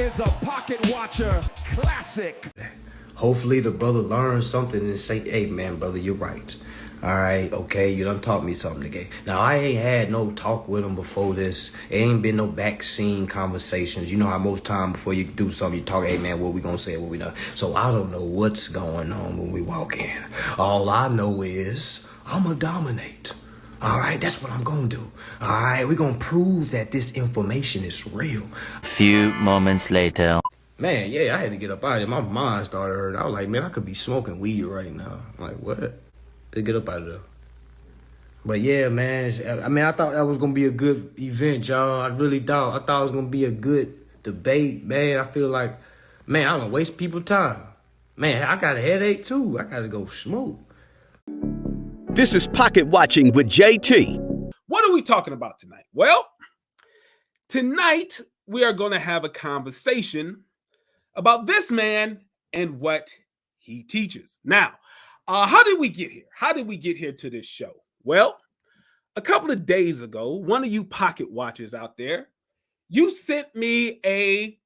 is a Pocket Watcher classic. Hopefully the brother learns something and say, hey man, brother, you're right. All right, okay, you done taught me something today. Now, I ain't had no talk with him before this. It ain't been no back scene conversations. You know how most time before you do something, you talk, hey man, what we gonna say, what we not. So I don't know what's going on when we walk in. All I know is I'm gonna dominate. All right, that's what I'm gonna do. All right, we're gonna prove that this information is real. Few moments later. Man, yeah, I had to get up out of there. My mind started hurting. I was like, man, I could be smoking weed right now. I'm like, what? To get up out of there. But yeah, man, I mean, I thought that was gonna be a good event, y'all. I really thought. I thought it was gonna be a good debate, man. I feel like, man, I don't waste people's time. Man, I got a headache too. I gotta go smoke. This is Pocket Watching with JT. What are we talking about tonight? Well, tonight we are going to have a conversation about this man and what he teaches. Now, how did we get here? How did we get here to this show? Well, a couple of days ago, one of you pocket watchers out there, you sent me a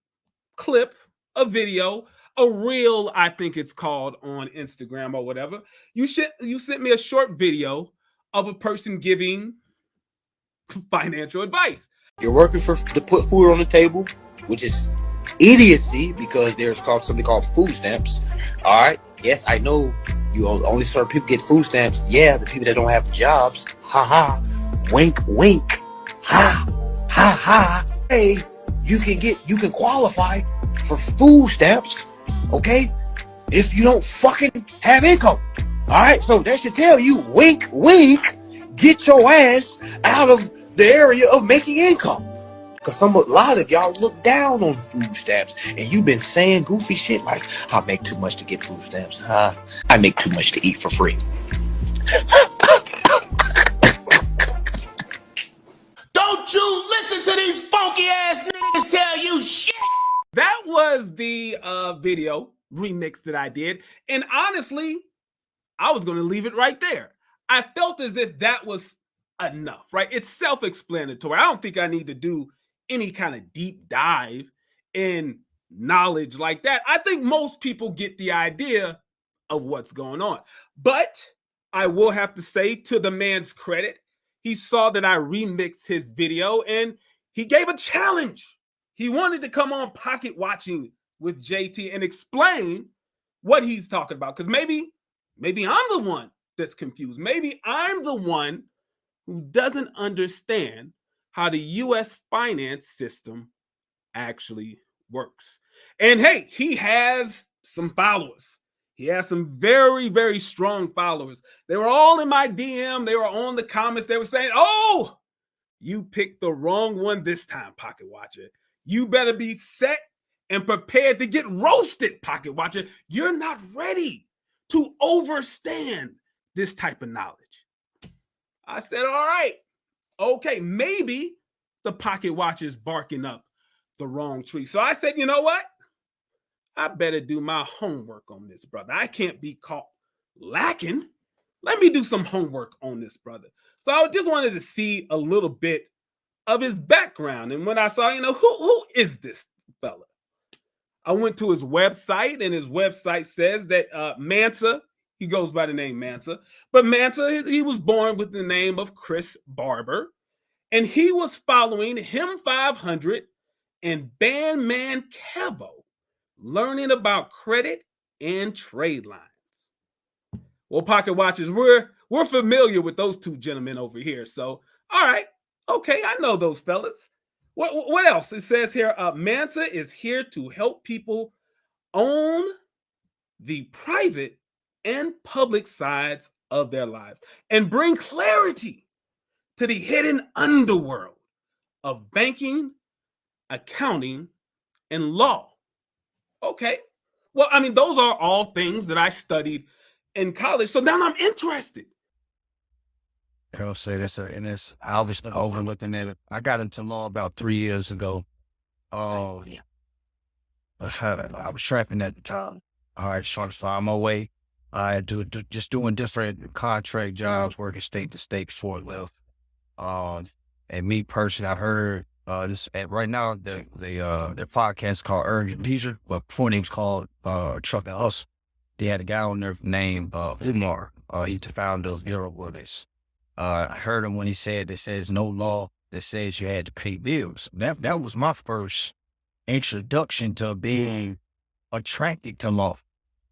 clip, a video, a reel, I think it's called, on Instagram or whatever. You sent me a short video of a person giving financial advice. You're working to put food on the table, which is idiocy because there's something called food stamps. All right. Yes, I know you only certain people get food stamps. Yeah, the people that don't have jobs. Ha ha. Wink, wink. Ha ha ha. Hey, you can qualify for food stamps. Okay, if you don't fucking have income. All right, so that should tell you, wink, wink, get your ass out of the area of making income. Because a lot of y'all look down on food stamps, and you've been saying goofy shit like, I make too much to get food stamps. I make too much to eat for free. Don't you listen to these funky ass niggas tell you shit. That was the video remix that I did. And honestly, I was going to leave it right there. I felt as if that was enough, right? It's self-explanatory. I don't think I need to do any kind of deep dive in knowledge like that. I think most people get the idea of what's going on. But I will have to say, to the man's credit, he saw that I remixed his video and he gave a challenge. He wanted to come on Pocket Watching with JT and explain what he's talking about. Because maybe I'm the one that's confused. Maybe I'm the one who doesn't understand how the U.S. finance system actually works. And hey, he has some followers. He has some very, very strong followers. They were all in my DM. They were on the comments. They were saying, oh, you picked the wrong one this time, Pocket Watcher. You better be set and prepared to get roasted, Pocket Watcher. You're not ready to overstand this type of knowledge. I said, all right, okay, maybe the Pocket Watcher is barking up the wrong tree. So I said, you know what? I better do my homework on this brother. I can't be caught lacking. Let me do some homework on this brother. So I just wanted to see a little bit of his background. And when I saw, who is this fella? I went to his website, and his website says that Mansa, he goes by the name Mansa, but Mansa, he was born with the name of Chris Barber, and he was following him 500 and Bandman Kevo, learning about credit and trade lines. Well, Pocket Watchers, we're familiar with those two gentlemen over here. So, all right, okay, I know those fellas. What else? It says here, Mansa is here to help people own the private and public sides of their lives and bring clarity to the hidden underworld of banking, accounting, and law. Okay. Well, I mean, those are all things that I studied in college. So now I'm interested. I'll say that's and it's obviously overlooking at it. I got into law about 3 years ago. Oh, yeah. I was trapping at the time. All right, so I'm away. I just doing different contract jobs, working state to state before I left. And me personally, I heard This right now their podcast called Earn Your Leisure, but before name's called Truck and Hustle. They had a guy on there named Umar. He's the founder of Euro Brothers. I heard him when he said there says no law that says you had to pay bills. That was my first introduction to being attracted to law.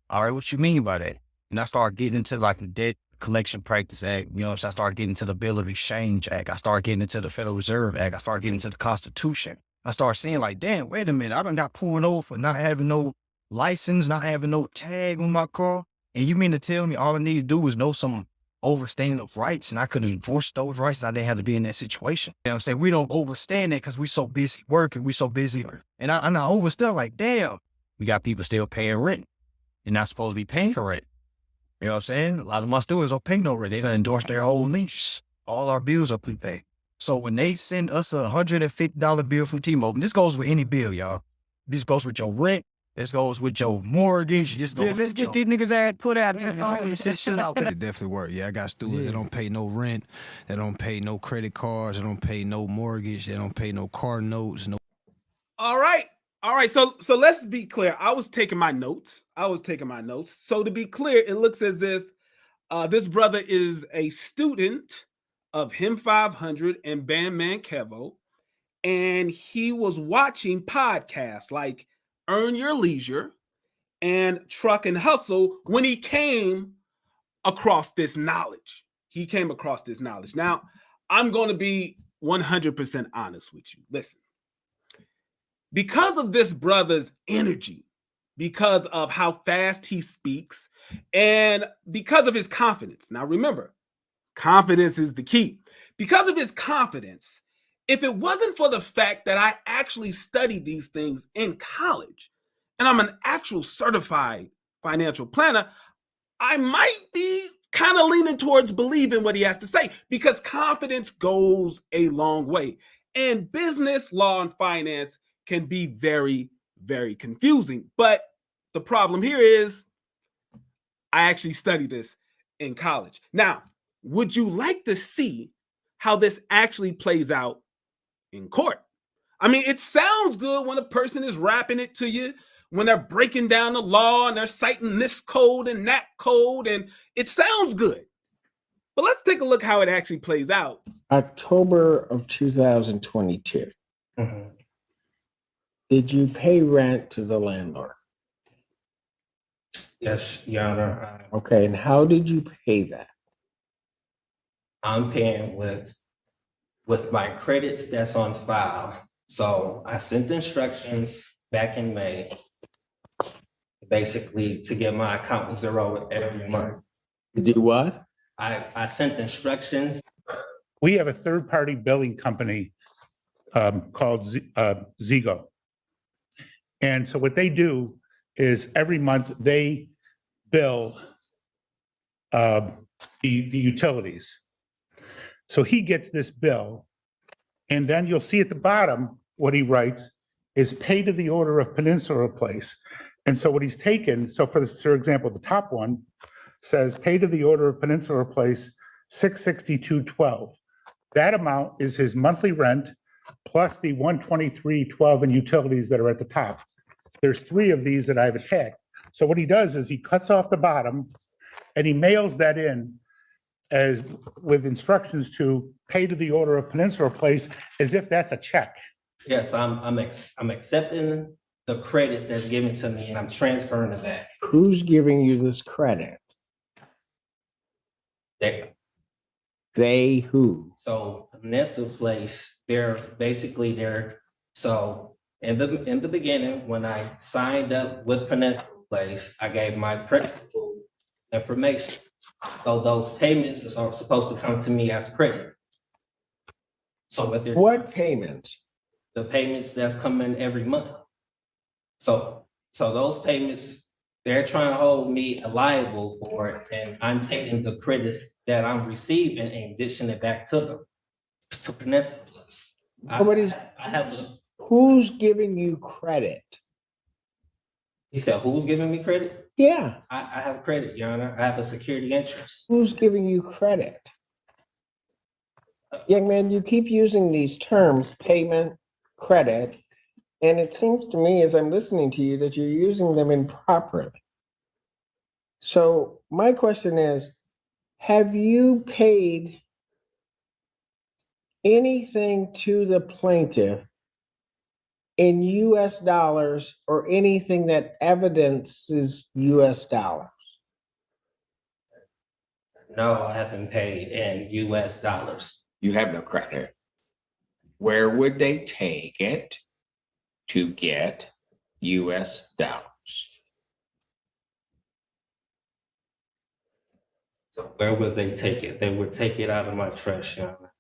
All right, what you mean by that? And I started getting into like the Debt Collection Practice Act. You know, so I started getting into the Bill of Exchange Act. I started getting into the Federal Reserve Act. I started getting into the Constitution. I started seeing like, damn, wait a minute, I done got pulled over for not having no license, not having no tag on my car. And you mean to tell me all I need to do is know some overstanding of rights and I could enforce those rights and I didn't have to be in that situation? You know what I'm saying? We don't overstand that because we so busy working, we so busy. And I overstand like, damn, we got people still paying rent. You're not supposed to be paying for rent. You know what I'm saying? A lot of my students don't pay no rent. They done endorse their whole lease. All our bills are prepaid. So when they send us a $150 bill from T-Mobile, this goes with any bill, y'all. This goes with your rent. This goes with your mortgage. Let's get these niggas ass put out. This shit out. It definitely work. Yeah, I got students that don't pay no rent. They don't pay no credit cards. They don't pay no mortgage. They don't pay no car notes. No. All right. So let's be clear. I was taking my notes. So to be clear, it looks as if this brother is a student of Him 500 and Bandman Kevo, and he was watching podcasts like Earn Your Leisure and Truck and Hustle when he came across this knowledge. Now, I'm going to be 100% honest with you. Listen. Because of this brother's energy, because of how fast he speaks, and because of his confidence. Now, remember, confidence is the key. Because of his confidence, if it wasn't for the fact that I actually studied these things in college, and I'm an actual certified financial planner, I might be kind of leaning towards believing what he has to say, because confidence goes a long way. And business, law, and finance can be very, very confusing. But the problem here is I actually studied this in college. Now, would you like to see how this actually plays out in court? I mean, it sounds good when a person is rapping it to you, when they're breaking down the law and they're citing this code and that code, and it sounds good. But let's take a look how it actually plays out. October of 2022. Mm-hmm. Did you pay rent to the landlord? Yes, Your Honor. Okay, and how did you pay that? I'm paying with my credits that's on file. So I sent instructions back in May, basically to get my account zero every month. You do what? I sent instructions. We have a third-party billing company called Zego. And so what they do is every month they bill the utilities. So he gets this bill, and then you'll see at the bottom what he writes is pay to the order of Peninsula Place. And so what he's taken, so for example, the top one says pay to the order of Peninsula Place, $662.12. That amount is his monthly rent plus the $123.12 in utilities that are at the top. There's 3 of these that I've attacked. So what he does is he cuts off the bottom and he mails that in as with instructions to pay to the order of Peninsula Place, as if that's a check. Yes, I'm accepting the credits that's given to me and I'm transferring to that. Who's giving you this credit? They who? So Peninsula Place, so in the beginning, when I signed up with Peninsula Place, I gave my principal information. So those payments are supposed to come to me as credit. So what payments? The payments that's coming every month. So those payments, they're trying to hold me liable for it, and I'm taking the credits that I'm receiving and dishing it back to them, to Peninsula Place. Who's giving you credit? You said who's giving me credit? Yeah. I have credit, Your Honor. I have a security interest. Who's giving you credit? Young man, you keep using these terms, payment, credit. And it seems to me, as I'm listening to you, that you're using them improperly. So my question is, have you paid anything to the plaintiff in US dollars or anything that evidences US dollars? No, I haven't paid in US dollars. You have no credit. Where would they take it to get US dollars? So where would they take it? They would take it out of my trust, Your Honor.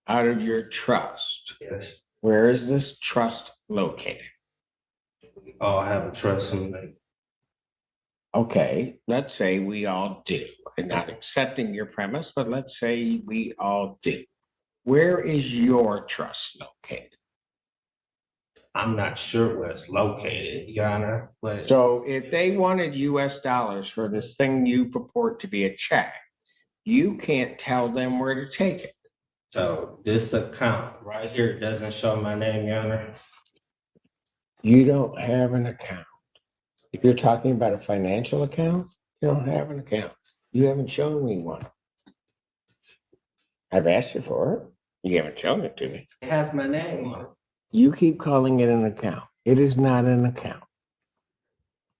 Out of your trust. Yes. Where is this trust located? We all have a trust in me. Okay, let's say we all do. I'm not accepting your premise, but let's say we all do. Where is your trust located? I'm not sure where it's located, Your Honor, but So if they wanted US dollars for this thing you purport to be a check, you can't tell them where to take it. so this account right here doesn't show my name, Your Honor. You don't have an account. If you're talking about a financial account, you don't have an account. You haven't shown me one. I've asked you for it. You haven't shown it to me. It has my name on it. You keep calling it an account. It is not an account.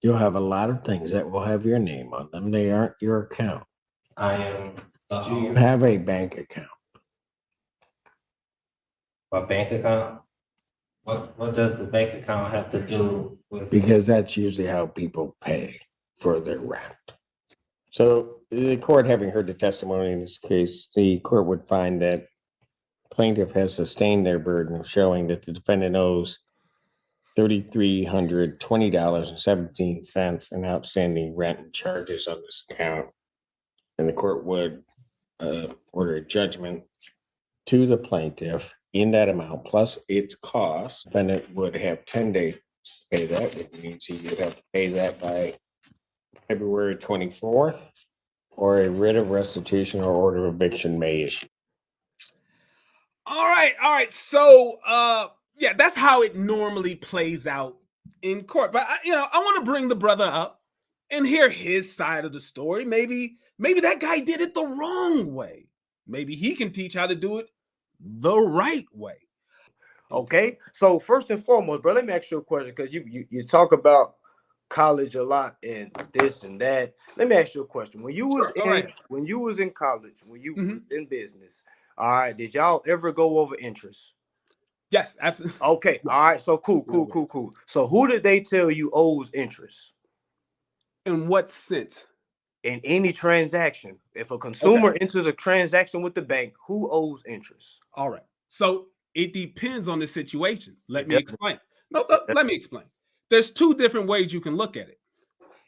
You'll have a lot of things that will have your name on them. They aren't your account. I am Do you have a bank account? my bank account. What does the bank account have to do with? Because that's usually how people pay for their rent. So the court, having heard the testimony in this case, the court would find that plaintiff has sustained their burden of showing that the defendant owes $3,320.17 in outstanding rent and charges on this account. And the court would order a judgment to the plaintiff in that amount, plus its costs. Defendant would have 10 days to pay that, which means he would have to pay that by February 24th, or a writ of restitution or order of eviction may issue. All right. So, yeah, that's how it normally plays out in court. But I want to bring the brother up and hear his side of the story. Maybe that guy did it the wrong way. Maybe he can teach how to do it the right way. Okay, so first and foremost, bro, let me ask you a question, because you talk about college a lot and this and that. Let me ask you a question. When you was in college, when you was in business, all right, did y'all ever go over interest? Yes. Okay. All right. So cool. So who did they tell you owes interest? In what sense? In any transaction. If a consumer enters a transaction with the bank, who owes interest? All right. So it depends on the situation. Let me explain. Let me explain. There's two different ways you can look at it.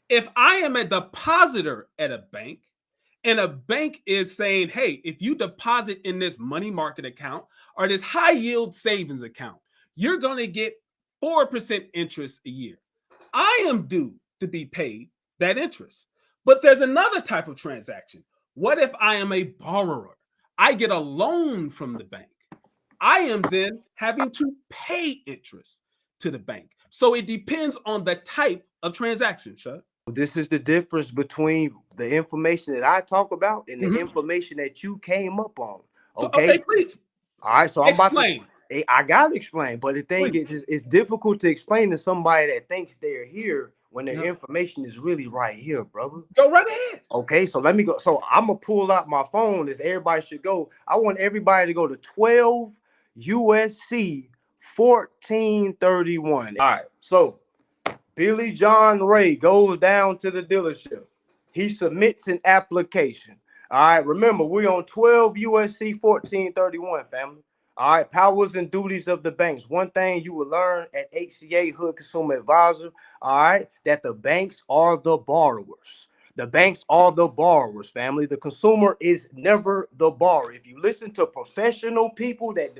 If I am a depositor at a bank, and a bank is saying, hey, if you deposit in this money market account or this high yield savings account, you're going to get 4% interest a year. I am due to be paid that interest. But there's another type of transaction. What if I am a borrower? I get a loan from the bank. I am then having to pay interest to the bank. So it depends on the type of transaction, Shud. This is the difference between the information that I talk about and the information that you came up on. Okay, please. All right, so I'm explain. About to. I gotta explain, but the thing is, it's difficult to explain to somebody that thinks they're here when their information is really right here, brother. Go right ahead. Okay, so let me go. So I'm gonna pull out my phone as everybody should go. I want everybody to go to 12 USC 1431. All right, so Billy John Ray goes down to the dealership. He submits an application. All right, remember, we're on 12 USC 1431, family. All right, powers and duties of the banks. One thing you will learn at HCA Hood Consumer Advisor, all right, that the banks are the borrowers. The banks are the borrowers, family. The consumer is never the borrower. If you listen to professional people that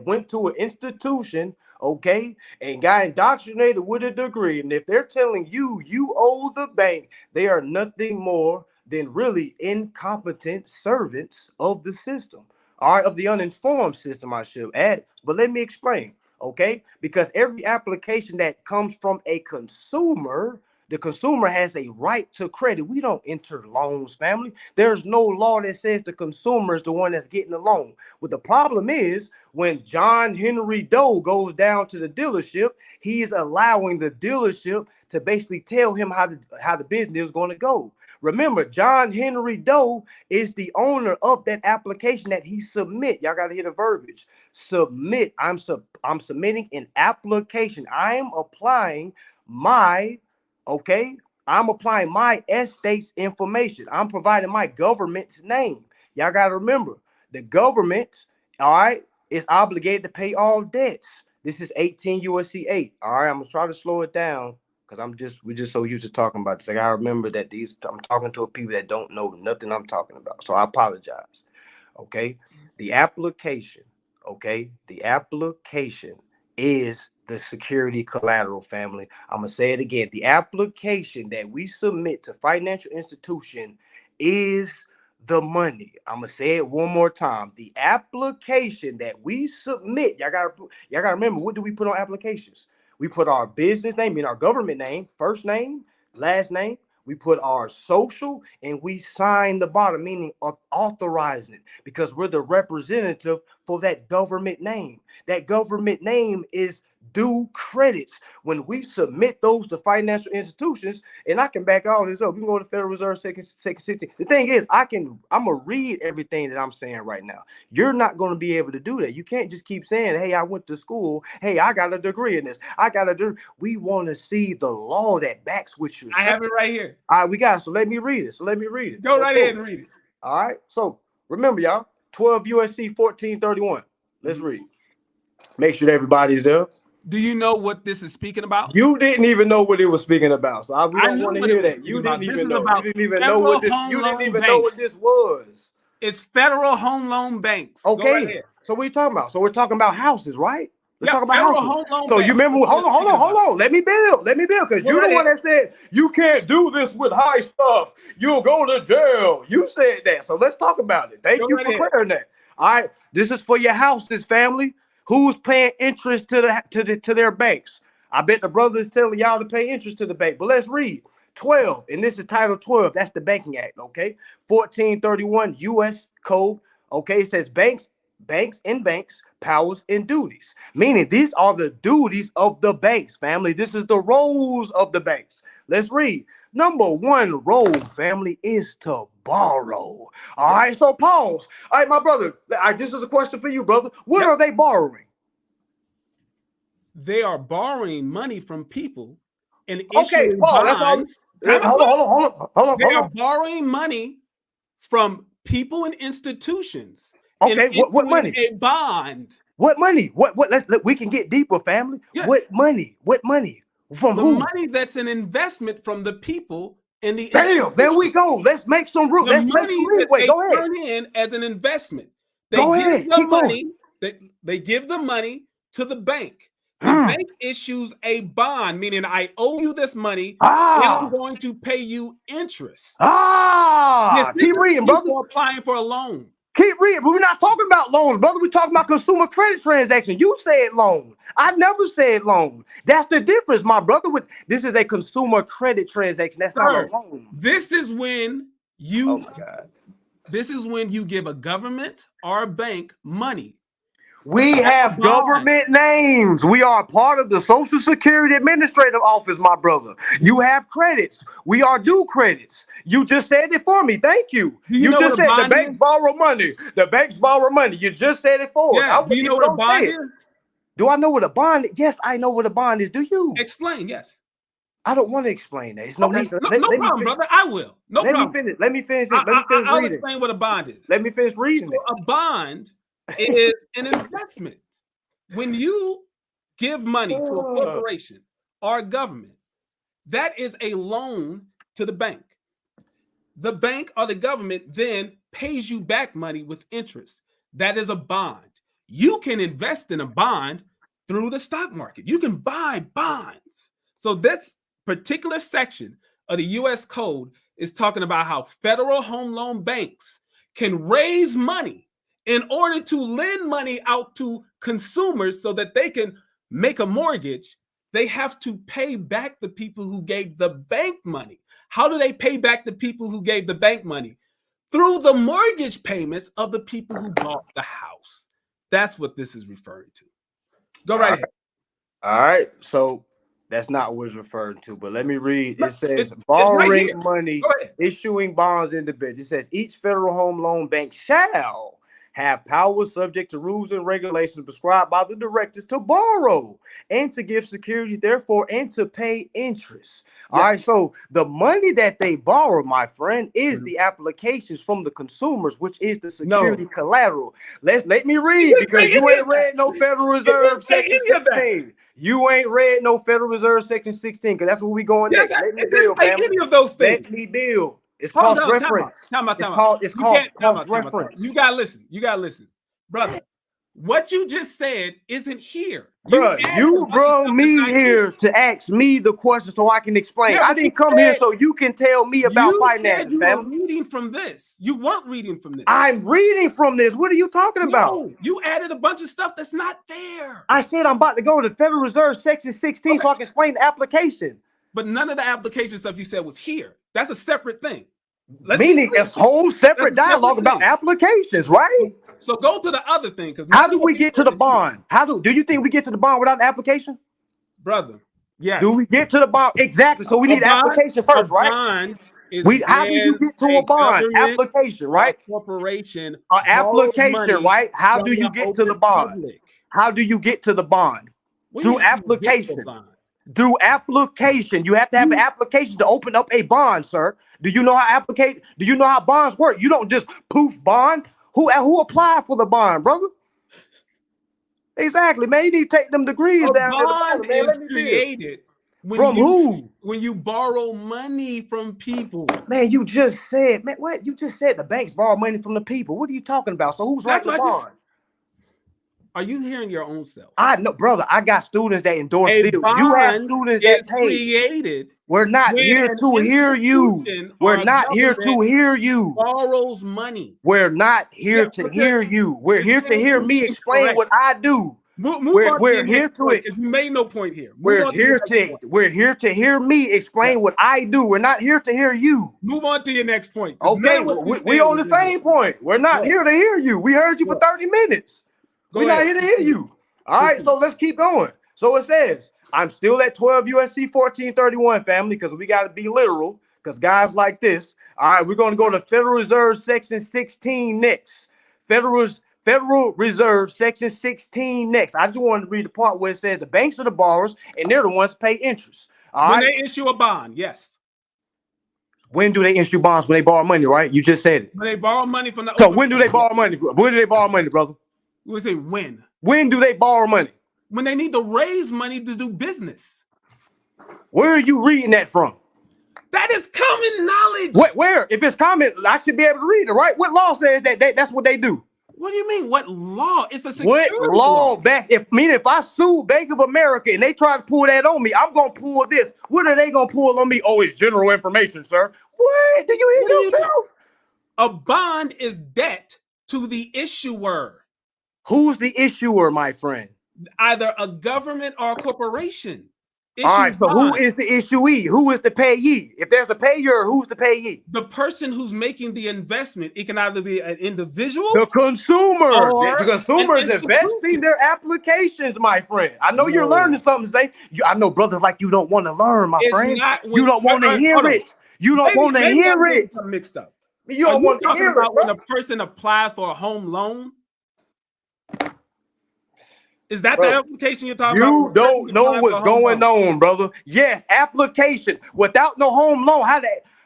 went to an institution, okay, and got indoctrinated with a degree, and if they're telling you you owe the bank, they are nothing more than really incompetent servants of the system. All right, of the uninformed system, I should add. But let me explain. okay? Because every application that comes from a consumer, the consumer has a right to credit. We don't enter loans, family. There's no law that says the consumer is the one that's getting the loan. What the problem is, when John Henry Doe goes down to the dealership, he's allowing the dealership to basically tell him how the business is going to go. Remember, John Henry Doe is the owner of that application that he submit. Y'all got to hear the verbiage. Submit. I'm submitting an application. I am applying my, okay, I'm applying my estate's information. I'm providing my government's name. Y'all got to remember, the government, all right, is obligated to pay all debts. This is 18 U.S.C. 8. All right, I'm going to try to slow it down because we're just so used to talking about this. Like, I remember that I'm talking to people that don't know nothing I'm talking about. So I apologize. Okay. The application, okay, the application is the security collateral, family. I'm going to say it again. The application that we submit to financial institution is the money. I'm going to say it one more time. The application that we submit, y'all got to remember, what do we put on applications? We put our business name, our government name, first name, last name. We put our social, and we sign the bottom, meaning authorizing it, because we're the representative for that government name. That government name is due credits. When we submit those to financial institutions, and I can back all this up. We can go to Federal Reserve Second 16. The thing is, I'm gonna read everything that I'm saying right now. You're not gonna be able to do that. You can't just keep saying, "Hey, I went to school. Hey, I got a degree in this. I got a degree." We want to see the law that backs what you're saying. I have it right here. All right, we got it. So let me read it. Go right ahead and read it. All right. So remember, y'all, 12 USC 1431. Let's read. Make sure that everybody's there. Do you know what this is speaking about? You didn't even know what it was speaking about. So we don't want to hear that. You didn't even know. You didn't even know what this was. It's federal home loan banks. Okay. So what are you talking about? So we're talking about houses, right? Let's talk about federal houses. home loan So banks. you remember? Hold on. Let me build. Because you're the one that said you can't do this with high stuff. You'll go to jail. You said that. So let's talk about it. Thank you for clearing that. All right. This is for your houses, family. Who's paying interest to their banks? I bet the brother is telling y'all to pay interest to the bank. But let's read 12, and this is Title 12. That's the Banking Act. Okay, 1431 U.S. Code. Okay, it says banks, powers, and duties. Meaning these are the duties of the banks, family. This is the roles of the banks. Let's read. Number one role, family, is to borrow. All right, so pause. All right, my brother, this is a question for you, brother. What are they borrowing? They are borrowing money from people and issuing bonds. Hold on. They are borrowing money from people and institutions. Okay, what money? A bond. What money? We can get deeper, family. Yeah. What money? From the who? Money that's an investment from the people and the Damn, there we go. Let's make some room. Let's make some leeway. Go ahead. Turn in as an investment. They give the money to the bank. The bank issues a bond, meaning I owe you this money and I'm going to pay you interest. Keep reading, brother. Applying for a loan. Keep reading, but we're not talking about loans, brother. We're talking about consumer credit transaction. You said loan. I never said loan. That's the difference, my brother. This is a consumer credit transaction. That's not a loan. This is when you This is when you give a government or a bank money. We have government names. We are part of the Social Security Administrative Office, my brother. You have credits. We are due credits. You just said it for me. Thank you. You just said the banks borrow money. The banks borrow money. You just said it for us. Do you know what a bond is? Do I know what a bond is? Yes, I know what a bond is. Do you? Explain, yes. I don't want to explain that. It's no need. No problem, brother. I will. No problem. Let me finish. I'll explain what a bond is. Let me finish reading it. A bond is an investment. When you give money to a corporation or a government, that is a loan to the bank. The bank or the government then pays you back money with interest. That is a bond. You can invest in a bond through the stock market. You can buy bonds. So this particular section of the U.S. Code is talking about how federal home loan banks can raise money in order to lend money out to consumers so that they can make a mortgage, they have to pay back the people who gave the bank money. How do they pay back the people who gave the bank money? Through the mortgage payments of the people who bought the house. That's what this is referring to. Go right ahead. All right. So that's not what it's referring to, but let me read. It says It's borrowing right money, issuing bonds in the bid. It says each federal home loan bank shall have powers subject to rules and regulations prescribed by the directors to borrow and to give security, therefore, and to pay interest. All right, so the money that they borrow, my friend, is the applications from the consumers, which is the security collateral. Let me read, because you ain't read no Federal Reserve Section 16. You ain't read no Federal Reserve Section 16, because that's where we going next. Let me build, family. Any of those things. Let me build. It's cross reference. It's called cross reference. You gotta listen. You gotta listen, brother. What you just said isn't here. Bro, you brought me here to ask me the question so I can explain. Yeah, I didn't come here so you can tell me about finances, you fam. were reading from this. You weren't reading from this. I'm reading from this. What are you talking about? You added a bunch of stuff that's not there. I said I'm about to go to Federal Reserve Section 16 so I can explain the application. But none of the application stuff you said was here. That's a separate thing. Meaning it's whole separate dialogue about applications, right? So go to the other thing. How do we get to the bond? Do you think we get to the bond without an application? Brother, yes. Do we get to the bond? Exactly. So we need an application first, right? How do you get to a bond? Application, right? Corporation. An application, right? How do you get to the bond? How do you get to the bond? Through application. Through application. You have to have an application to open up a bond, sir. Do you know how bonds work? You don't just poof bond. Who applied for the bond, brother? Exactly, man. You need to take them degrees down there. Bond is created from who? When you borrow money from people. Man, you just said, man, what? You just said the banks borrow money from the people. What are you talking about? So who's writing the bond? Are you hearing your own self? I know, brother. I got students that endorse bills. You have students that pay. Created. We're not here to hear you. We're not here to hear you. Borrows money. We're not here to hear you. We're here to hear me explain what I do. We're here to it. You made no point here. We're here to hear me explain what I do. We're not here to hear you. Move on to your next point. Okay, we on the same point. We're not here to hear you. We heard you for 30 minutes. We're not here to hear you. All right, so let's keep going. So it says, I'm still at 12 USC 1431, family, because we got to be literal, because guys like this. All right, we're going to go to Federal Reserve Section 16 next. Federal Reserve Section 16 next. I just wanted to read the part where it says the banks are the borrowers, and they're the ones that pay interest. When they issue a bond, yes. When do they issue bonds? When they borrow money, right? You just said it. When they borrow money from the. So when do they borrow money? When do they borrow money, brother? We say when. When do they borrow money? When they need to raise money to do business. Where are you reading that from? That is common knowledge. Where? If it's common, I should be able to read it, right? What law says that that's what they do? What do you mean? What law? It's a security what law? Back if I sue Bank of America and they try to pull that on me, I'm gonna pull this. What are they gonna pull on me? Oh, it's general information, sir. What? Do you hear yourself? A bond is debt to the issuer. Who's the issuer, my friend? Either a government or a corporation. All right, so who is the issuee? Who is the payee? If there's a payer, who's the payee? The person who's making the investment. It can either be an individual. The consumer. The consumer is investing their applications, my friend. I know you're learning something, Zay. I know brothers like you don't want to learn, my friend. You don't want to hear it. You don't want to hear it. Mixed up. You don't want to hear it. When a person applies for a home loan. Is that the application you're talking about? You don't know what's going on, brother. Yes, application. Without no home loan,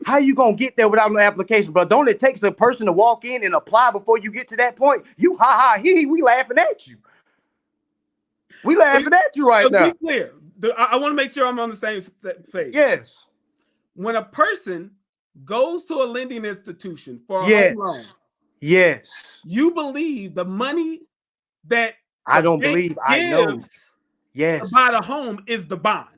how you gonna get there without no application, bro? Don't it take a person to walk in and apply before you get to that point? You we laughing at you. We laughing at you right now. Be clear. I want to make sure I'm on the same page. Yes. When a person goes to a lending institution for a home loan, yes, you believe the money that I don't believe I know. Yes. Buy the home is the bond.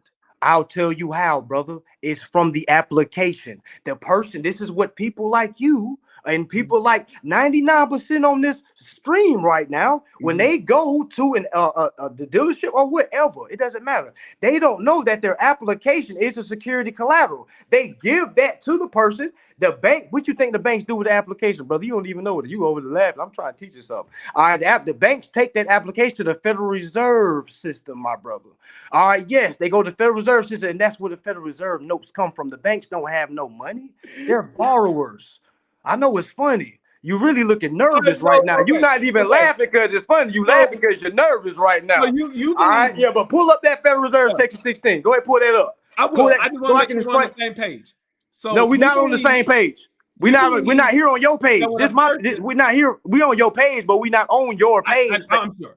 I'll tell you how, brother. It's from the application. The person, this is what people like you And people like 99% on this stream right now, when they go to the dealership or whatever, it doesn't matter. They don't know that their application is a security collateral. They give that to the person. The bank, what you think the banks do with the application, brother? You don't even know it. You over the laughing. I'm trying to teach you something. All right, the banks take that application to the Federal Reserve System, my brother. All right, yes, they go to the Federal Reserve System, and that's where the Federal Reserve notes come from. The banks don't have no money. They're borrowers. I know it's funny. You really looking nervous right now. You're not even laughing because it's funny. You laughing because you're nervous right now. You all right, yeah, but pull up that Federal Reserve Section 16. Go ahead, pull that up. I will. I just want to make sure we're on the same page. So no, we're not on the same page. We're not here on your page. We're not here. We on your page, but we're not on your page.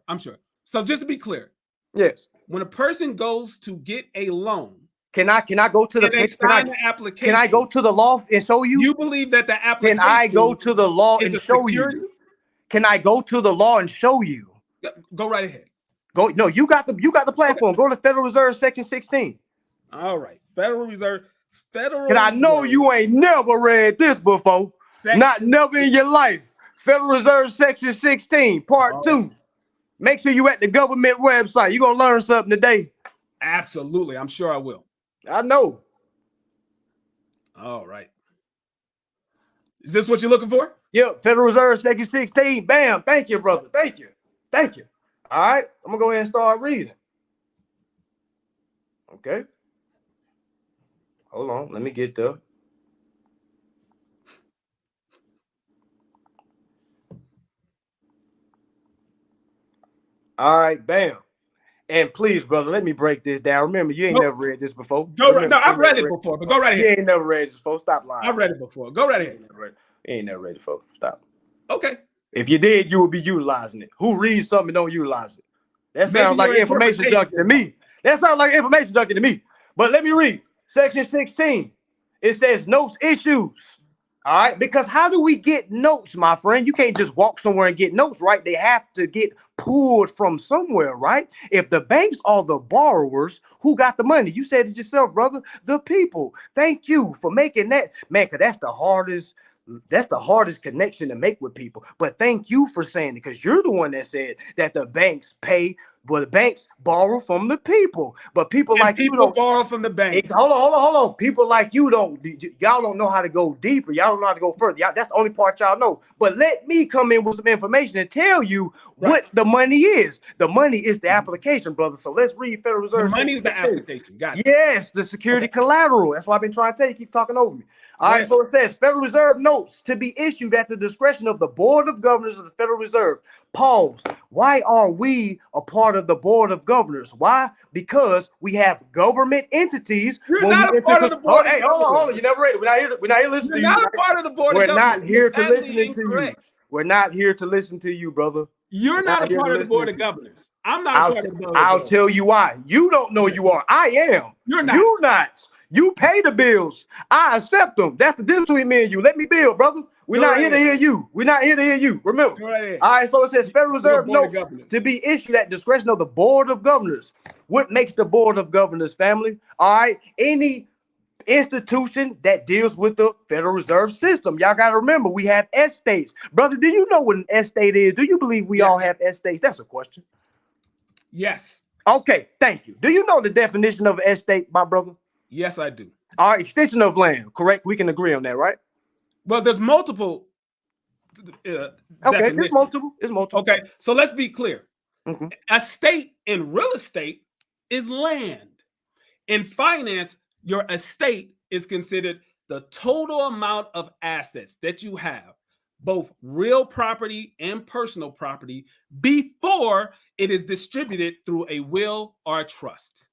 I'm sure. So just to be clear, yes. When a person goes to get a loan, can I go to the application? Can I go to the law and show you? You believe that the application? Can I go to the law and show you? Can I go to the law and show you? Go right ahead. Go. No, you got the platform. Go to Federal Reserve Section 16. All right, Federal Reserve. And I know you ain't never read this before. Not never in your life. Federal Reserve Section 16, Part 2. Make sure you at the government website. You're going to learn something today. Absolutely. I'm sure I will. I know. All right. Is this what you're looking for? Yep. Federal Reserve Section 16. Bam. Thank you, brother. Thank you. Thank you. All right. I'm going to go ahead and start reading. Okay. Hold on, let me get there. All right, bam. And please, brother, let me break this down. Remember, you ain't never read this before. No, I've read it before, but go right ahead. You ain't never read this before. Stop lying. I've read it before. Go right ahead. You ain't never read it before. Stop. Okay. If you did, you would be utilizing it. Who reads something and don't utilize it? That sounds like information junkie to me. That sounds like information junkie to me. But let me read. Section 16, it says notes issues. All right, because how do we get notes, my friend? You can't just walk somewhere and get notes, right? They have to get pulled from somewhere, right? If the banks are the borrowers, who got the money? You said it yourself, brother. The people. Thank you for making that, man, because that's the hardest connection to make with people. But thank you for saying it, because you're the one that said that the banks pay. But the banks borrow from the people. But people like you don't borrow from the banks. Hold on. People like you y'all don't know how to go deeper. Y'all don't know how to go further. That's the only part y'all know. But let me come in with some information and tell you what the money is. The money is the application, brother. So let's read Federal Reserve. The money is the application. Got it. Yes, the security collateral. That's what I've been trying to tell you. Keep talking over me. All right, so it says Federal Reserve notes to be issued at the discretion of the Board of Governors of the Federal Reserve. Pause. Why are we a part of the Board of Governors? Why? Because we have government entities. You're not a part of the Board. Hey, hold on. You never read it. We're not here listening to you. You're not a part of the Board of Governors. We're not here to listen to you. We're not here to listen to you, brother. You're not a part of the Board of Governors. I'm not a part of the Board of Governors. I'll tell you why. You don't know you are. I am. You're not. You're not. You pay the bills. I accept them. That's the difference between me and you. Let me build, brother. We're not here to hear you. We're not here to hear you. Remember. All right, so it says Federal Reserve notes to be issued at discretion of the Board of Governors. What makes the Board of Governors, family? All right, any institution that deals with the Federal Reserve System. Y'all got to remember, we have estates. Brother, do you know what an estate is? Do you believe we all have estates? That's a question. Yes. Okay, thank you. Do you know the definition of an estate, my brother? Yes, I do. All right, extension of land, correct? We can agree on that, right? Well, there's multiple. Okay, it's multiple. Okay, so let's be clear. Estate in real estate is land. In finance, your estate is considered the total amount of assets that you have, both real property and personal property, before it is distributed through a will or a trust.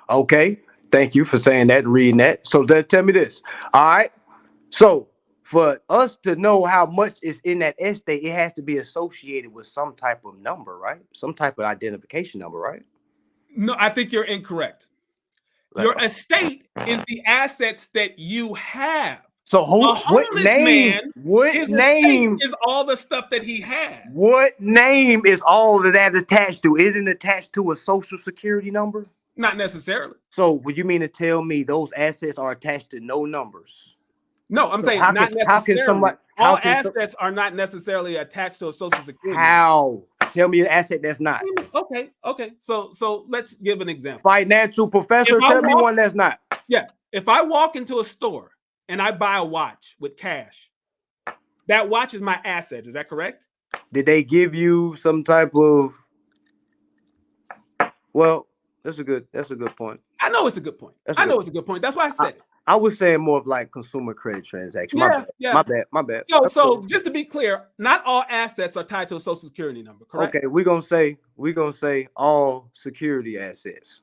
Okay. Thank you for saying that and reading that. So tell me this. All right. So for us to know how much is in that estate, it has to be associated with some type of number, right? Some type of identification number, right? No, I think you're incorrect. Your estate is the assets that you have. So what name? What name is all the stuff that he has? What name is all of that attached to? Isn't it attached to a social security number? Not necessarily. So would you mean to tell me those assets are attached to no numbers? No, I'm saying not necessarily. all assets are not necessarily attached to a social security. How? Tell me an asset that's not. Okay. So let's give an example. Financial professor, tell me one that's not. Yeah. If I walk into a store and I buy a watch with cash, that watch is my asset. Is that correct? Did they give you some type of? Well, that's a good point. I know it's a good point. It's a good point. That's why I said it. I was saying more of like consumer credit transaction. My bad. So just to be clear, not all assets are tied to a social security number, correct? Okay, we're gonna say all security assets.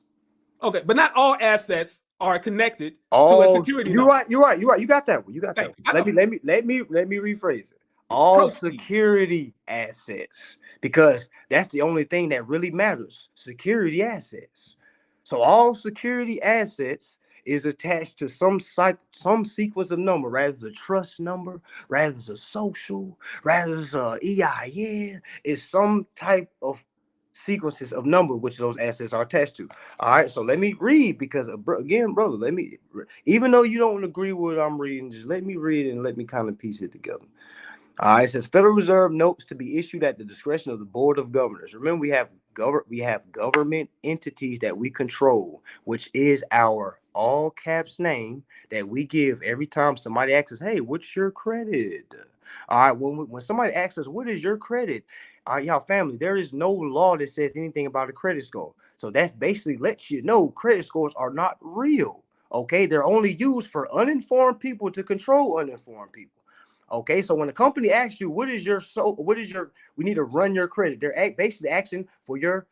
Okay, but not all assets are connected to a security number. You're right. You got that one. Let me rephrase it. All security assets, because that's the only thing that really matters. Security assets. So all security assets is attached to some sequence of number, rather it's a trust number, rather it's a social, rather it's a EIN, it's some type of sequences of number which those assets are attached to. All right, so let me read, because again, brother, even though you don't agree with what I'm reading, just let me read it and let me kind of piece it together. All right, it says Federal Reserve notes to be issued at the discretion of the Board of Governors. Remember, we have government entities that we control, which is our all caps name that we give every time somebody asks us, hey, what's your credit? All right, when somebody asks us, what is your credit? All right, y'all family, there is no law that says anything about a credit score. So that's basically lets you know credit scores are not real. Okay, they're only used for uninformed people to control uninformed people. Okay, so when a company asks you, we need to run your credit, they're basically asking for your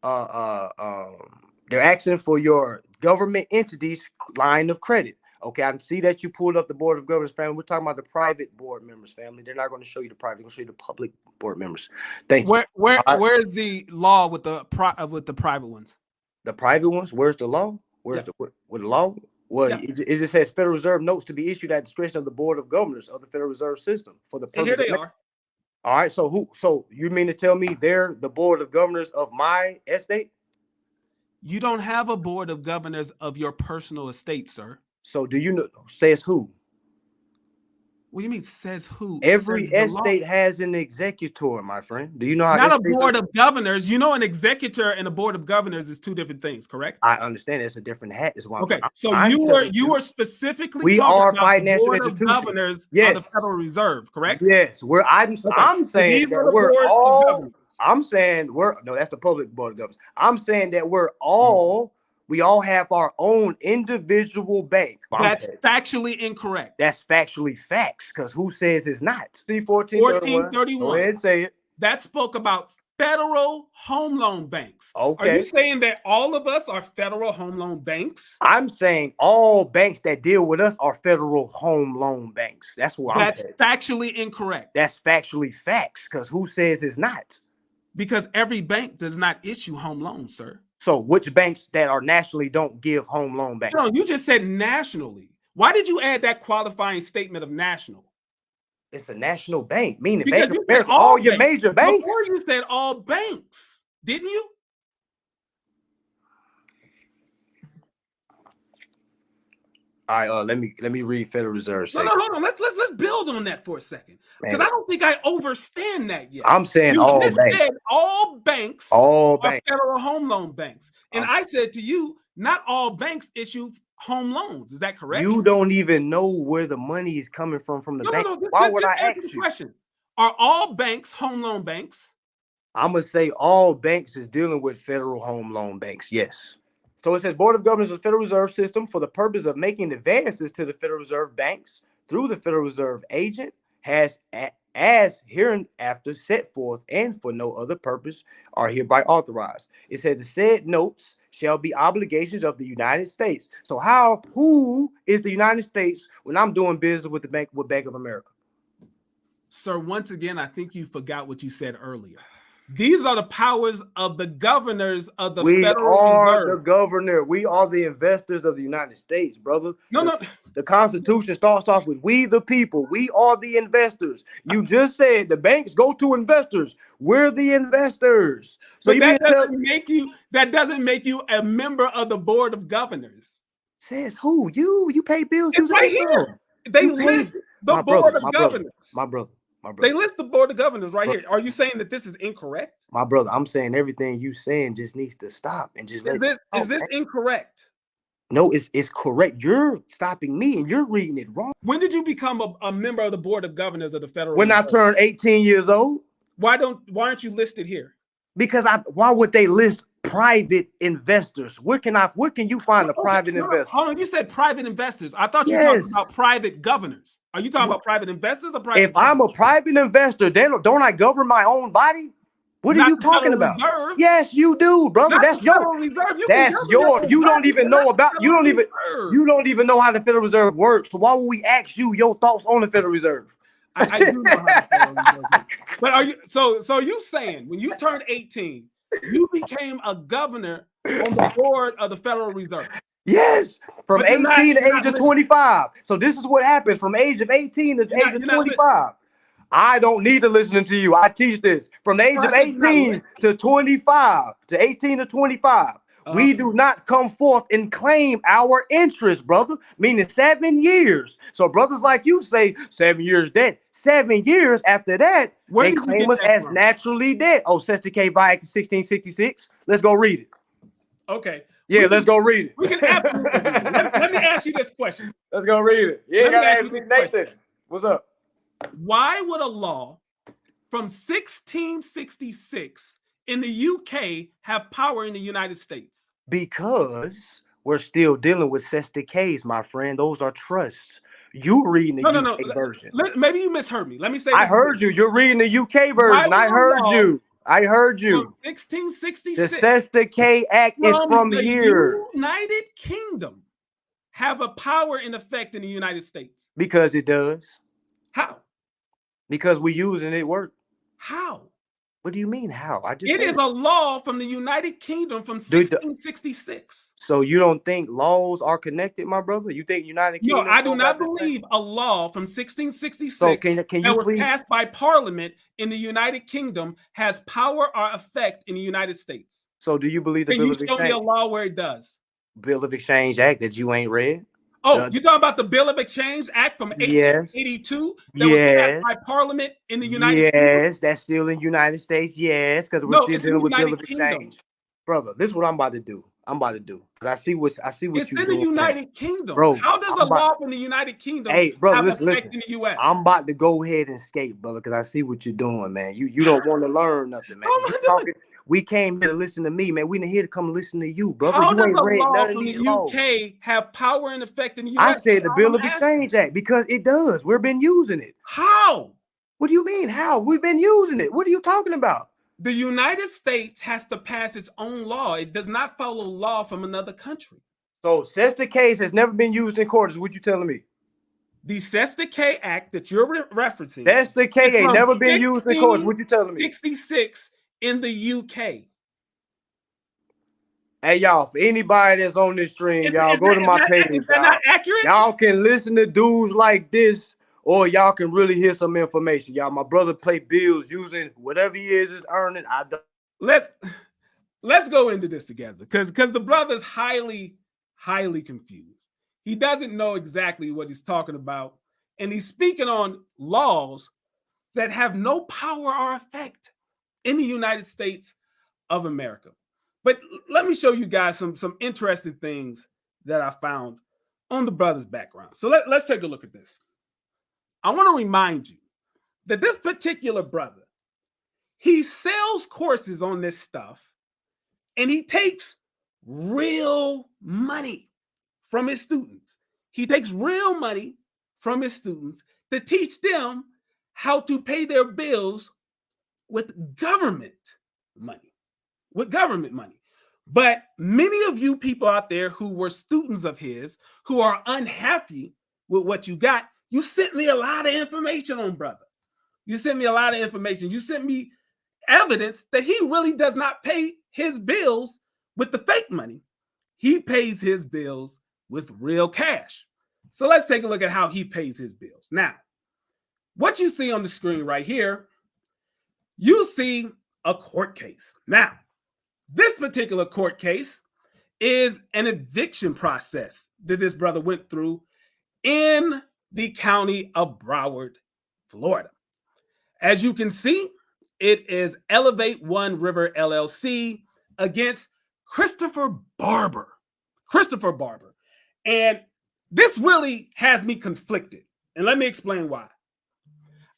they're asking for your government entity's line of credit. Okay, I can see that you pulled up the Board of Governors, family. We're talking about the private board members, family. They're not going to show you the private, they're going to show you the public board members. Thank you. Where's the law with the private ones? The private ones, where's the law? With the law? Well, it says Federal Reserve notes to be issued at discretion of the Board of Governors of the Federal Reserve System for the purpose. And here they are. All right, so you mean to tell me they're the Board of Governors of my estate? You don't have a Board of Governors of your personal estate, sir. So do you know, says who? What do you mean says who? Every estate has an executor, my friend. Do you know how? Not a Board of Governors. You know, an executor and a Board of Governors is two different things, correct? I understand it's a different hat. Is why. Okay, so you were specifically talking about the Board of Governors of the Federal Reserve, correct? Yes, I'm saying that we're all. I'm saying that's the public Board of Governors. I'm saying that we all have our own individual bank. That's factually incorrect. That's factually facts, because who says it's not? See 1431. Go ahead and say it. That spoke about federal home loan banks. Okay. Are you saying that all of us are federal home loan banks? I'm saying all banks that deal with us are federal home loan banks. That's what I'm saying. That's factually incorrect. That's factually facts, because who says it's not? Because every bank does not issue home loans, sir. So which banks that are nationally don't give home loan banks? No, you just said nationally. Why did you add that qualifying statement of national? It's a national bank, meaning Because Bank of America, all your major banks. Before you said all banks, didn't you? All right, let me read Federal Reserve. No, hold on. Let's build on that for a second, because I don't think I understand that yet. I'm saying all banks. Said all banks. All are banks. Federal home loan banks, and I said to you, not all banks issue home loans. Is that correct? You don't even know where the money is coming from the bank. No, Why would I ask you? Question. Are all banks home loan banks? I'm gonna say all banks is dealing with federal home loan banks. Yes. So it says Board of Governors of the Federal Reserve System for the purpose of making advances to the Federal Reserve banks through the Federal Reserve agent has as hereinafter set forth and for no other purpose are hereby authorized. It said the said notes shall be obligations of the United States. So who is the United States when I'm doing business with Bank of America? Sir, once again, I think you forgot what you said earlier. These are the powers of the governors of the Federal Reserve. We are the governor. We are the investors of the United States, brother. No. The Constitution starts off with we the people. We are the investors. You just said the banks go to investors. We're the investors. So that doesn't make you a member of the Board of Governors. Says who? You pay bills. It's right here. They list the board of governors. My brother. They list the board of governors right here. Are you saying that this is incorrect? My brother, I'm saying everything you saying just needs to stop and just let. Is this incorrect? No, it's correct. You're stopping me and you're reading it wrong. When did you become a member of the board of governors of the Federal When I Reserve? turned 18 years old. Why aren't you listed here? Because why would they list private investors? Where can you find a private investor? Hold on, you said private investors. I thought you were talking about private governors. Are you talking about private investors or private? If I'm a private investor, then don't I govern my own body? What are you talking about? Yes, you do, brother. That's your. That's your. You don't even know about. You don't even know how the Federal Reserve works. So why would we ask you your thoughts on the Federal Reserve? I do know how the Federal Reserve works. But are you so you saying when you turned 18, you became a governor on the board of the Federal Reserve? Yes, from 18 to age of 25. So this is what happens from age of 18 to age of 25. I don't need to listen to you. I teach this from the age of 18 to 25 to 18 to 25. We do not come forth and claim our interest, brother, meaning 7 years. So brothers like you say 7 years dead. 7 years after that, they claim us as naturally dead. Oh, Sesta K by Act of 1666. Let's go read it. Okay. Yeah, let's go read it. We can absolutely read it. Let me ask you this question. Let's go read it. Yeah, gotta ask me, Nathan. What's up? Why would a law from 1666 in the UK have power in the United States? Because we're still dealing with Sesta K's, my friend. Those are trusts. You reading the UK version. Maybe you misheard me. Let me say I heard you. You're reading the UK version. I heard you. I heard you. 1666. The Sesta K Act is from here. United Kingdom have a power in effect in the United States. Because it does. How? Because we using it work. How? What do you mean how? It is a law from the United Kingdom from 1666. So you don't think laws are connected, my brother? You think United Kingdom? No, I do not believe a law from 1666 so can you that was passed by Parliament in the United Kingdom has power or effect in the United States. So do you believe the Bill of Exchange? Can you show me a law where it does? Bill of Exchange Act that you ain't read? Oh, you're talking about the Bill of Exchange Act from 1882 that was passed by Parliament in the United Kingdom? Yes, that's still in the United States. Yes, because we're still dealing with Bill of Exchange. Brother, this is what I'm about to do. Because I see what it's you're doing. It's in the United Kingdom. Bro, how does a law from the United Kingdom have effect in the U.S.? I'm about to go ahead and skate, brother, because I see what you're doing, man. You don't want to learn nothing, man. We came here to listen to me, man. We didn't here to come listen to you, brother. How you does ain't a read law none of from the these laws. UK have power and effect in the U.S.? I said the Bill of Exchange Act because it does. We've been using it. How? What do you mean? How? We've been using it. What are you talking about? The United States has to pass its own law. It does not follow law from another country. So Sesta Case has never been used in court, is what you telling me? The Sesta K Act that you're referencing. Sesta K ain't never been used in court, is what you telling me? 66 in the UK. Hey, y'all, for anybody that's on this stream, y'all go to my page. Is that not accurate? Y'all can listen to dudes like this, or y'all can really hear some information. Y'all, my brother play bills using whatever he is earning. I don't. Let's go into this together because the brother's highly confused. He doesn't know exactly what he's talking about, and he's speaking on laws that have no power or effect in the United States of America. But let me show you guys some interesting things that I found on the brother's background. So let's take a look at this. I want to remind you that this particular brother, he sells courses on this stuff, and he takes real money from his students. He takes real money from his students to teach them how to pay their bills with government money. But many of you people out there who were students of his, who are unhappy with what you got, you sent me a lot of information on brother. You sent me a lot of information. You sent me evidence that he really does not pay his bills with the fake money. He pays his bills with real cash. So let's take a look at how he pays his bills. Now, what you see on the screen right here, you see a court case. Now, this particular court case is an eviction process that this brother went through in the county of Broward, Florida. As you can see, it is Elevate One River LLC against Christopher Barber. Christopher Barber. And this really has me conflicted. And let me explain why.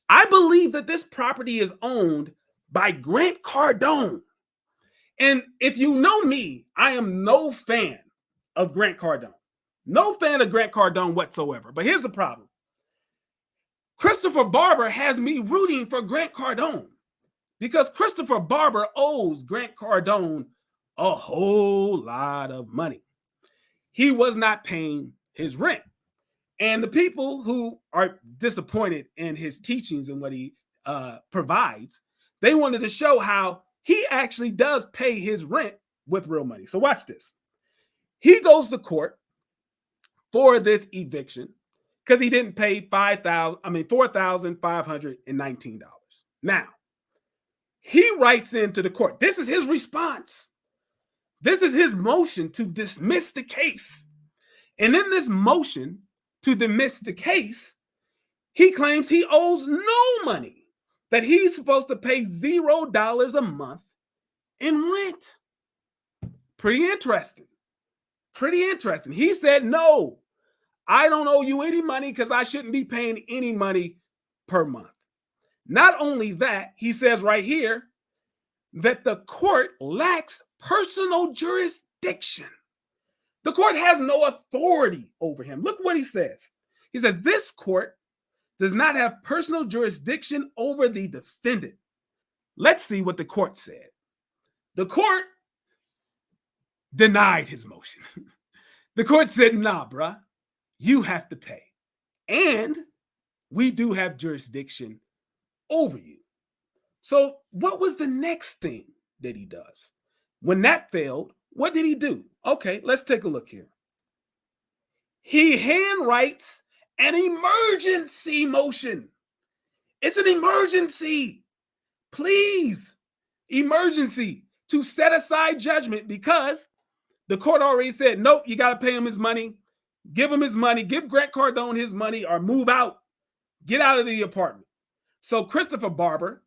I believe that this property is owned by Grant Cardone. And if you know me, I am no fan of Grant Cardone. No fan of Grant Cardone whatsoever. But here's the problem. Christopher Barber has me rooting for Grant Cardone because Christopher Barber owes Grant Cardone a whole lot of money. He was not paying his rent. And the people who are disappointed in his teachings and what he provides, they wanted to show how he actually does pay his rent with real money. So watch this. He goes to court for this eviction because he didn't pay $4,519. Now, he writes into the court. This is his response. This is his motion to dismiss the case. And in this motion to dismiss the case, he claims he owes no money, that he's supposed to pay $0 a month in rent. Pretty interesting. Pretty interesting. He said, no, I don't owe you any money because I shouldn't be paying any money per month. Not only that, he says right here that the court lacks personal jurisdiction. The court has no authority over him. Look what he says. He said, this court does not have personal jurisdiction over the defendant. Let's see what the court said. The court denied his motion. The court said, nah, bruh, you have to pay. And we do have jurisdiction over you. So what was the next thing that he does? When that failed, what did he do? Okay, let's take a look here. He handwrites an emergency motion. It's an emergency. Please, emergency to set aside judgment because the court already said, nope, you got to pay him his money. Give him his money. Give Grant Cardone his money or move out. Get out of the apartment. So Christopher Barber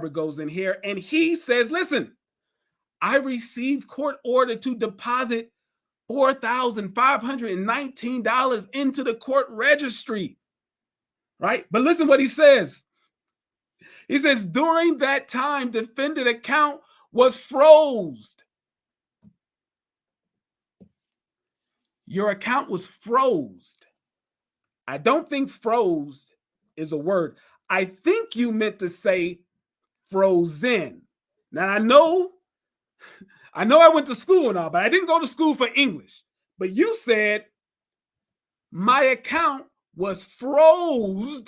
goes in here and he says, listen, I received court order to deposit $4,519 into the court registry, right? But listen what he says. He says, during that time, defendant account was froze. Your account was froze. I don't think froze is a word. I think you meant to say frozen. Now, I know I went to school and all, but I didn't go to school for English. But you said my account was froze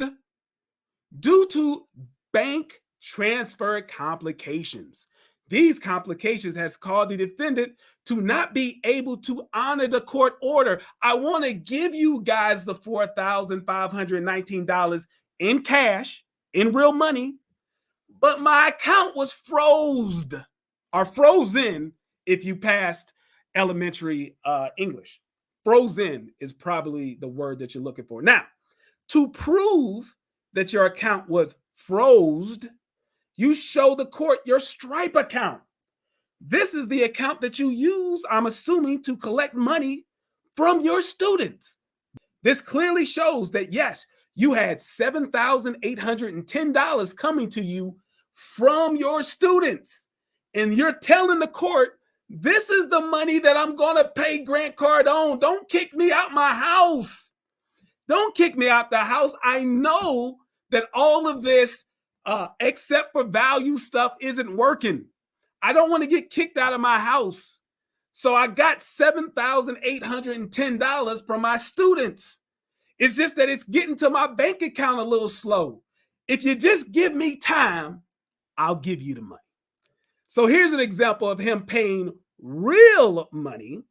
due to bank transfer complications. These complications has caused the defendant to not be able to honor the court order. I want to give you guys the $4,519 in cash, in real money, but my account was froze or frozen if you passed elementary English. Frozen is probably the word that you're looking for. Now, to prove that your account was froze, you show the court your Stripe account. This is the account that you use, I'm assuming, to collect money from your students. This clearly shows that, yes, you had $7,810 coming to you from your students. And you're telling the court, this is the money that I'm going to pay Grant Cardone. Don't kick me out my house. Don't kick me out the house. I know that all of this, except for value stuff, isn't working. I don't want to get kicked out of my house. So I got $7,810 from my students. It's just that it's getting to my bank account a little slow. If you just give me time, I'll give you the money. So here's an example of him paying real money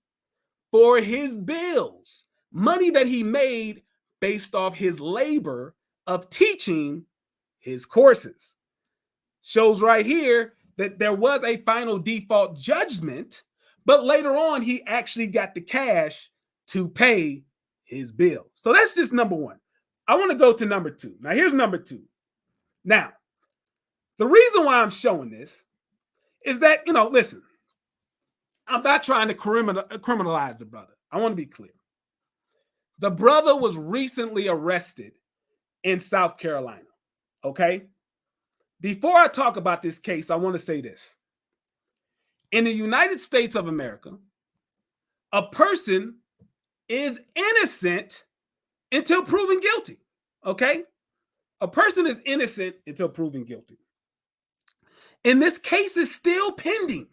for his bills, money that he made based off his labor of teaching his courses. Shows right here that there was a final default judgment, but later on he actually got the cash to pay his bill. So that's just number one. I want to go to number two. Now, here's number two. Now, the reason why I'm showing this is that, listen, I'm not trying to criminalize the brother. I want to be clear. The brother was recently arrested in South Carolina, okay? Before I talk about this case, I want to say this. In the United States of America, a person is innocent until proven guilty, okay? A person is innocent until proven guilty. And this case is still pending.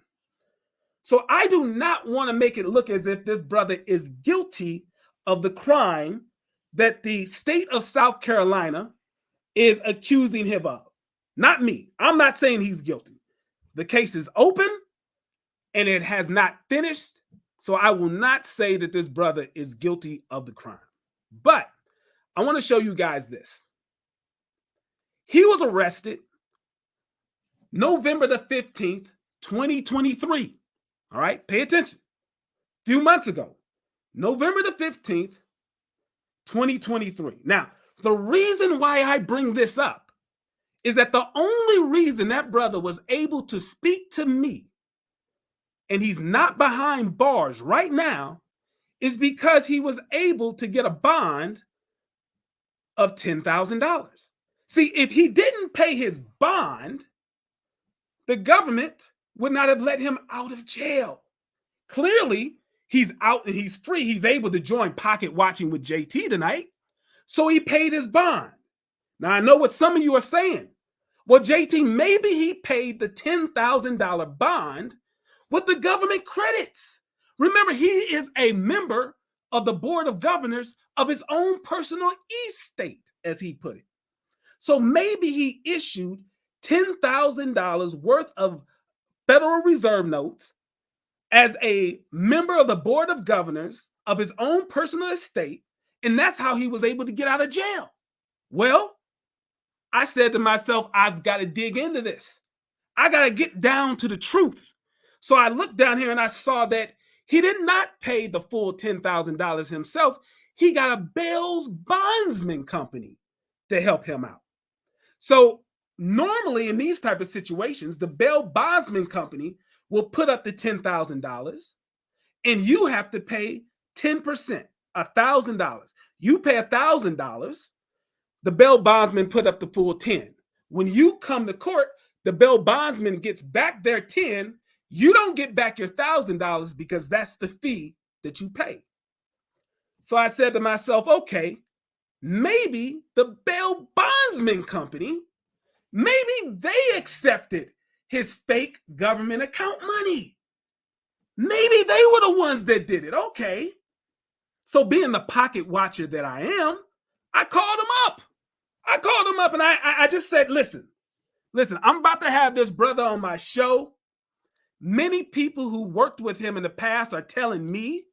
So I do not want to make it look as if this brother is guilty of the crime that the state of South Carolina is accusing him of. Not me. I'm not saying he's guilty. The case is open and it has not finished. So I will not say that this brother is guilty of the crime. But I want to show you guys this. He was arrested November the 15th, 2023. All right, pay attention. A few months ago, November the 15th, 2023. Now, the reason why I bring this up is that the only reason that brother was able to speak to me and he's not behind bars right now is because he was able to get a bond of $10,000. See, if he didn't pay his bond, the government would not have let him out of jail. Clearly, he's out and he's free. He's able to join Pocket Watching with JT tonight. So he paid his bond. Now, I know what some of you are saying. Well, JT, maybe he paid the $10,000 bond with the government credits. Remember, he is a member of the board of governors of his own personal estate, as he put it. So maybe he issued $10,000 worth of Federal Reserve notes as a member of the board of governors of his own personal estate, and that's how he was able to get out of jail. Well, I said to myself, I've got to dig into this. I got to get down to the truth. So I looked down here and I saw that he did not pay the full $10,000 himself. He got a bail bondsman company to help him out. So normally in these type of situations, the bail bondsman company will put up the $10,000 and you have to pay 10%, $1,000. You pay $1,000, the bail bondsman put up the full 10. When you come to court, the bail bondsman gets back their 10. You don't get back your $1,000 because that's the fee that you pay. So I said to myself, okay, maybe the bail bondsman company, maybe they accepted his fake government account money. Maybe they were the ones that did it. Okay. So being the pocket watcher that I am, I called him up. And I just said, listen, I'm about to have this brother on my show. Many people who worked with him in the past are telling me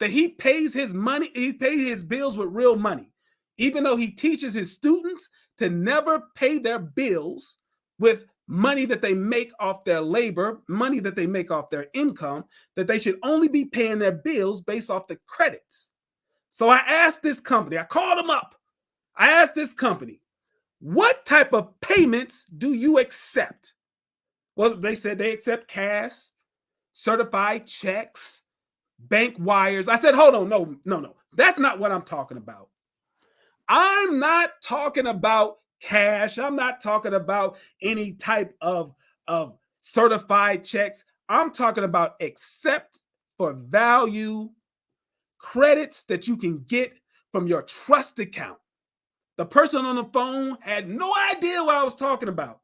that he pays his money, he pays his bills with real money, even though he teaches his students to never pay their bills with money that they make off their labor, money that they make off their income, that they should only be paying their bills based off the credits. So I asked this company, I called them up. I asked this company, what type of payments do you accept? Well, they said they accept cash, certified checks, bank wires. I said, hold on, no. That's not what I'm talking about. I'm not talking about cash. I'm not talking about any type of certified checks. I'm talking about accept for value credits that you can get from your trust account. The person on the phone had no idea what I was talking about.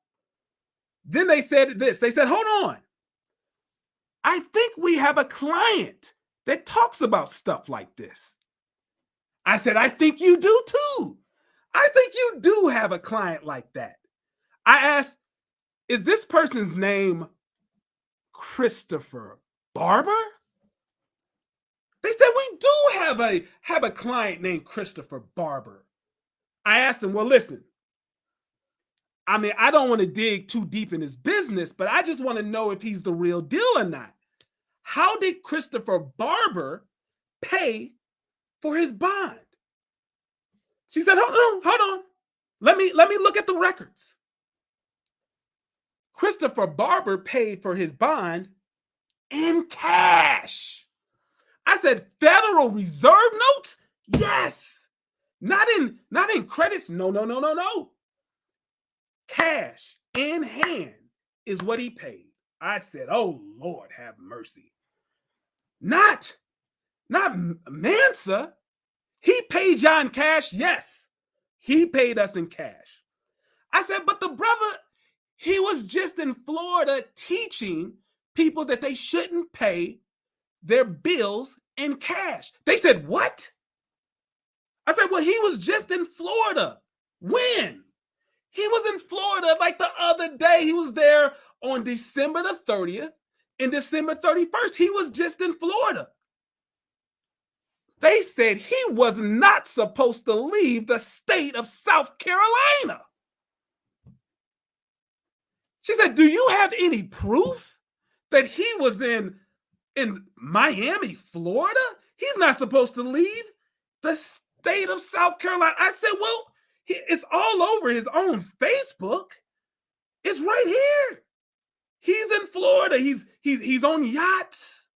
Then they said this. They said, hold on. I think we have a client that talks about stuff like this. I said, I think you do too. I think you do have a client like that. I asked, is this person's name Christopher Barber? They said, we do have a client named Christopher Barber. I asked him, well, listen, I mean, I don't want to dig too deep in his business, but I just want to know if he's the real deal or not. How did Christopher Barber pay for his bond. She said, hold on. Let me look at the records. Christopher Barber paid for his bond in cash. I said, Federal Reserve notes? Yes. Not in credits. No. Cash in hand is what he paid. I said, oh, Lord, have mercy. Not Mansa. He paid y'all in cash. Yes, he paid us in cash. I said, but the brother, he was just in Florida teaching people that they shouldn't pay their bills in cash. They said, what? I said, well, he was just in Florida. When? He was in Florida like the other day. He was there on December the 30th and December 31st. He was just in Florida. They said he was not supposed to leave the state of South Carolina. She said, do you have any proof that he was in Miami, Florida? He's not supposed to leave the state of South Carolina. I said, well, it's all over his own Facebook. It's right here. He's in Florida. He's on yachts,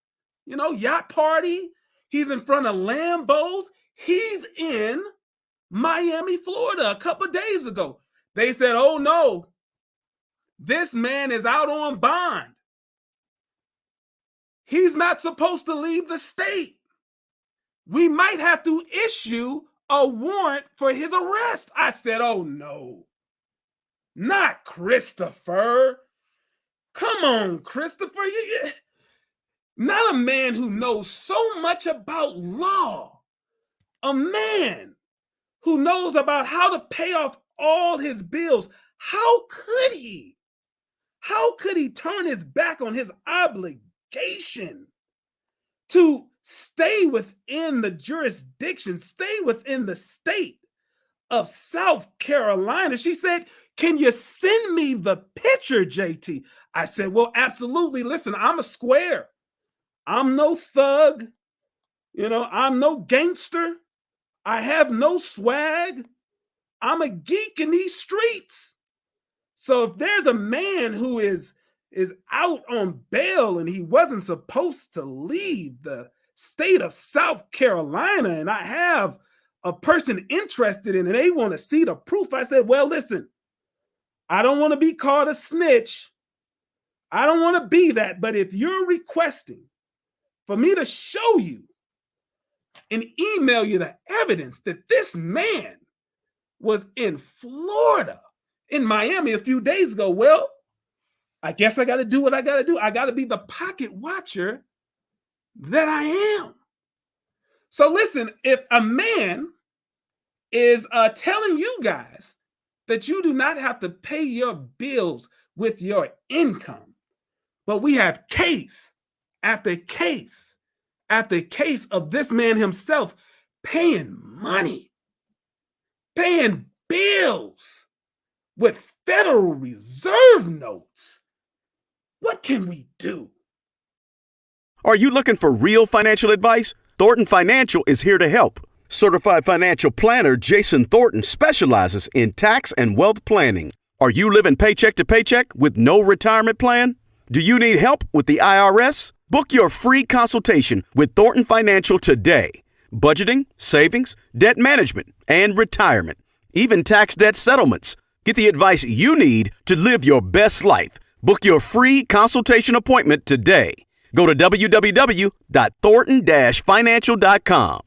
yacht party. He's in front of Lambos. He's in Miami, Florida a couple of days ago. They said, oh no, this man is out on bond. He's not supposed to leave the state. We might have to issue a warrant for his arrest. I said, oh no, not Christopher. Come on, Christopher. Not a man who knows so much about law. A man who knows about how to pay off all his bills. How could he? How could he turn his back on his obligation to stay within the jurisdiction, stay within the state of South Carolina? She said, can you send me the picture, JT? I said, well, absolutely. Listen, I'm a square. I'm no thug. I'm no gangster. I have no swag. I'm a geek in these streets. So if there's a man who is out on bail and he wasn't supposed to leave the state of South Carolina, and I have a person interested in it, and they want to see the proof, I said, well, listen, I don't want to be called a snitch. I don't want to be that. But if you're requesting for me to show you and email you the evidence that this man was in Florida, in Miami a few days ago, well, I guess I got to do what I got to do. I got to be the pocket watcher that I am. So listen, if a man is telling you guys that you do not have to pay your bills with your income, but we have case after case after case of this man himself paying money, paying bills with Federal Reserve notes, what can we do? Are you looking for real financial advice? Thornton Financial is here to help. Certified financial planner Jason Thornton specializes in tax and wealth planning. Are you living paycheck to paycheck with no retirement plan? Do you need help with the IRS? Book your free consultation with Thornton Financial today. Budgeting, savings, debt management, and retirement. Even tax debt settlements. Get the advice you need to live your best life. Book your free consultation appointment today. Go to www.thornton-financial.com.